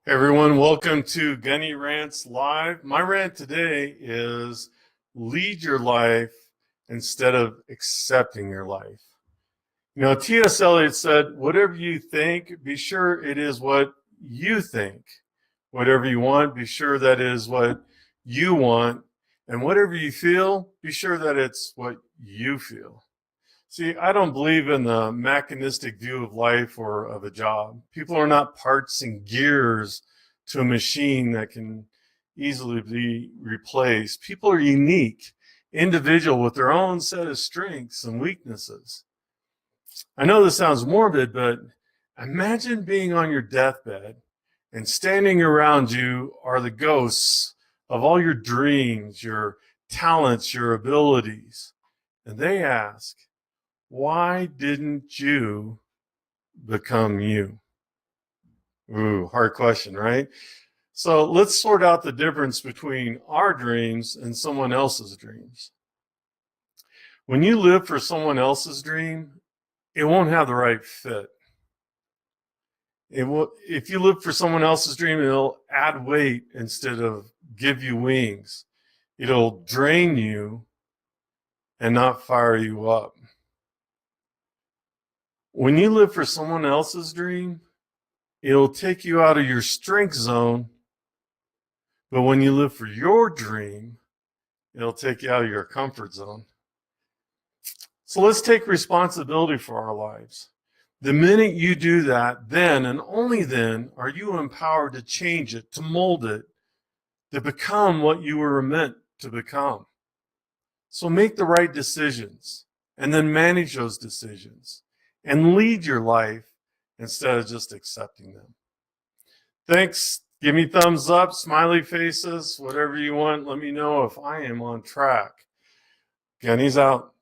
Hey everyone, welcome to Gunny Rants Live. My rant today is lead your life instead of accepting your life. You know, T.S. Eliot said, whatever you think, be sure it is what you think. Whatever you want, be sure that is what you want. And whatever you feel, be sure that it's what you feel. See, I don't believe in the mechanistic view of life or of a job. People are not parts and gears to a machine that can easily be replaced. People are unique, individual with their own set of strengths and weaknesses. I know this sounds morbid, but imagine being on your deathbed and standing around you are the ghosts of all your dreams, your talents, your abilities. And they ask, why didn't you become you? Ooh, hard question, right? So let's sort out the difference between our dreams and someone else's dreams. When you live for someone else's dream, it won't have the right fit. If you live for someone else's dream, it'll add weight instead of give you wings. It'll drain you and not fire you up. When you live for someone else's dream, it'll take you out of your strength zone. But when you live for your dream, it'll take you out of your comfort zone. So let's take responsibility for our lives. The minute you do that, then and only then are you empowered to change it, to mold it, to become what you were meant to become. So make the right decisions and then manage those decisions and lead your life instead of just accepting them. Thanks. Give me thumbs up, smiley faces, whatever you want. Let me know if I am on track. Gunny's out.